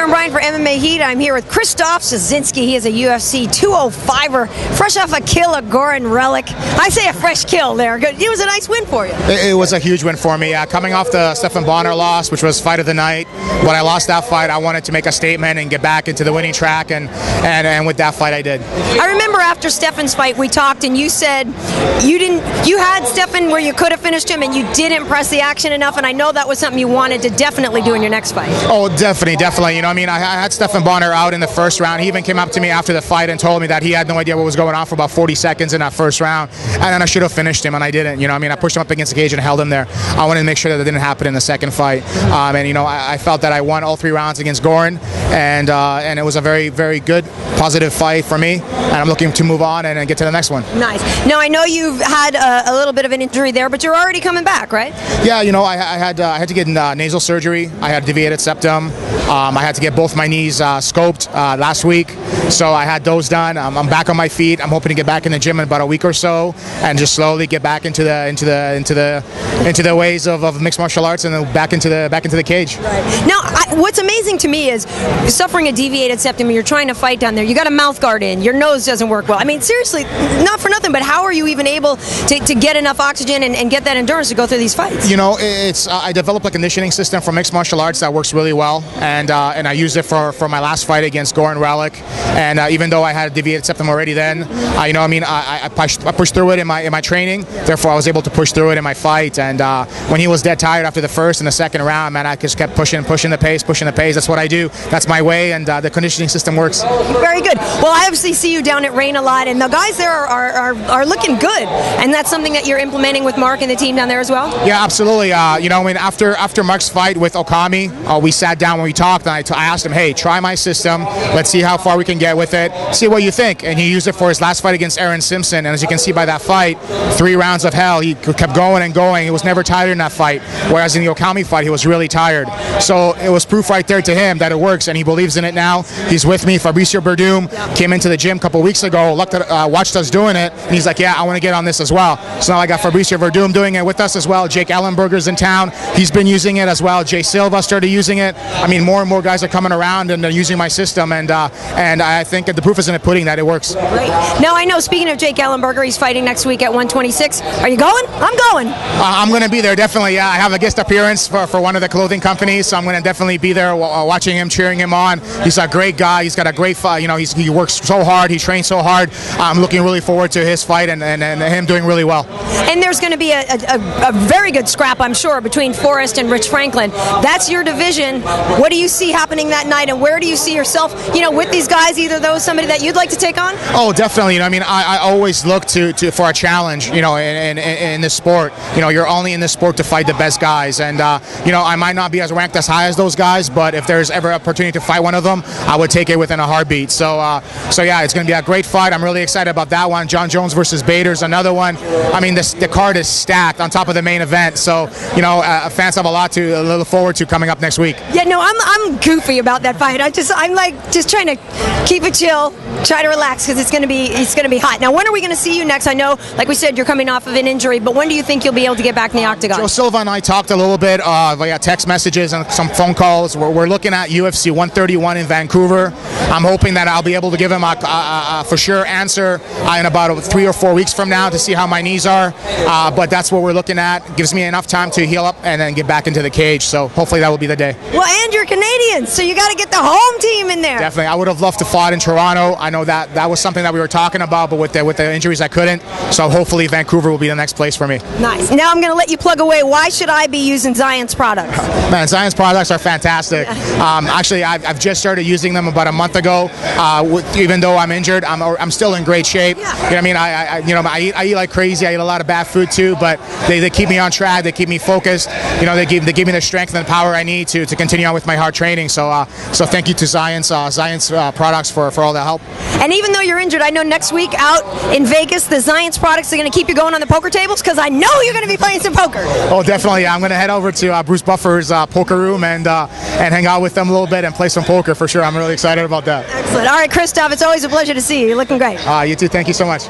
Karyn Bryant for MMA H.E.A.T. I'm here with Krzysztof Soszynski. He is a UFC 205er, fresh off a kill of Goran Reljic. I say a fresh kill there. It was a nice win for you. It was a huge win for me. Coming off the Stephan Bonnar loss, which was fight of the night, when I lost that fight, I wanted to make a statement and get back into the winning track, and with that fight, I did. I remember after Stephan's fight, we talked, and you said you had Stephan where you could have finished him, and you didn't press the action enough, and I know that was something you wanted to definitely do in your next fight. Oh, definitely. You know, I mean, I had Stephan Bonnar out in the first round. He even came up to me after the fight and told me that he had no idea what was going on for about 40 seconds in that first round, and then I should have finished him, and I didn't. You know, I mean, I pushed him up against the cage and held him there. I wanted to make sure that it didn't happen in the second fight, and you know, I felt that I won all 3 rounds against Goran, and it was a very, very good, positive fight for me, and I'm looking to move on and get to the next one. Nice. Now, I know you've had a little bit of an injury there, but you're already coming back, right? Yeah, you know, I had to get nasal surgery. I had deviated septum. I had to get both my knees scoped last week, so I had those done. I'm back on my feet. I'm hoping to get back in the gym in about a week or so, and just slowly get back into the ways of mixed martial arts, and then back into the cage. Right. Now, what's amazing to me is suffering a deviated septum. You're trying to fight down there. You got a mouth guard in. Your nose doesn't work well. I mean, seriously, not for nothing, but how are you even able to get enough oxygen and get that endurance to go through these fights? You know, it's I developed a conditioning system for mixed martial arts that works really well, and I used it for my last fight against Goran Reljic. And even though I had a deviated septum already then, you know, I mean, I pushed through it in my training. Therefore, I was able to push through it in my fight. And when he was dead tired after the first and the second round, man, I just kept pushing the pace. That's what I do. That's my way, and the conditioning system works. Very good. Well, I obviously see you down at Rain a lot, and the guys there are looking good, and that's something that you're implementing with Mark and the team down there as well? Yeah, absolutely. You know, I mean, after Mark's fight with Okami, we sat down when we talked, and I asked him, hey, try my system. Let's see how far we can get with it. See what you think. And he used it for his last fight against Aaron Simpson, and as you can see by that fight, 3 rounds of hell, he kept going and going. He was never tired in that fight, whereas in the Okami fight, he was really tired. So it was proof right there to him that it works, and he believes in it now. He's with me. Fabricio Verdum came into the gym a couple weeks ago, watched us doing it, and he's like, yeah, I want to get on this as well. So now I got Fabricio Verdum doing it with us as well. Jake Ellenberger's in town. He's been using it as well. Jay Silva started using it. I mean, more and more guys are coming around and they're using my system, and I think the proof is in the pudding that it works. Great. Now, I know, speaking of Jake Ellenberger, he's fighting next week at 126. Are you going? I'm going. I'm going to be there, definitely. Yeah, I have a guest appearance for one of the clothing companies, so I'm going to definitely be there watching him, cheering him on. He's a great guy. He's got a great fight. You know, he works so hard. He trains so hard. I'm looking really forward to his fight and him doing really well. And there's going to be a very good scrap, I'm sure, between Forrest and Rich Franklin. That's your division. What do you see happening that night, and where do you see yourself, you know, with these guys, either those, somebody that you'd like to take on? Oh, definitely. You know, I mean, I always look for a challenge, you know, in this sport. You know, you're only in this sport to fight the best guys, and you know, I might not be as ranked as high as those guys, but if there's ever an opportunity to fight one of them, I would take it within a heartbeat. So yeah, it's going to be a great fight. I'm really excited about that one. John Jones versus Bader's another one. I mean, the card is stacked on top of the main event, so you know, fans have a lot to look forward to coming up next week. Yeah, no, I'm goofy about that fight. I'm like just trying to keep it chill, try to relax, because it's going to be hot. Now, when are we going to see you next? I know, like we said, you're coming off of an injury, but when do you think you'll be able to get back in the octagon? Joe Silva and I talked a little bit via text messages and some phone calls. We're looking at UFC 131 in Vancouver. I'm hoping that I'll be able to give him a for sure answer in about 3 or 4 weeks from now to see how my knees are. But that's what we're looking at. Gives me enough time to heal up and then get back into the cage. So hopefully that will be the day. Well, and you're Canadian, so you got to get the home team in there. Definitely. I would have loved to fight in Toronto. I know that was something that we were talking about, but with the injuries I couldn't. So hopefully Vancouver will be the next place for me. Nice. Now I'm going to let you plug away. Why should I be using Xyience products? Man, Xyience products are fantastic. Actually, I've just started using them about a month ago. Even though I'm injured, I'm still in great shape. Yeah. You know what I mean? I eat like crazy. I eat a lot of bad food too, but they keep me on track. They keep me focused. You know, they give me the strength and the power I need to continue on with my hard training. So thank you to Xyience products for all the help. And even though you're injured, I know next week out in Vegas, the Xyience products are going to keep you going on the poker tables, because I know you're going to be playing some poker. Oh, definitely. I'm going to head over to Bruce Buffer's poker room and hang out with them a little bit and play some poker for sure. I'm really excited about that. Excellent. All right, Krzysztof, it's always a pleasure to see you. You're looking great. You too. Thank you so much.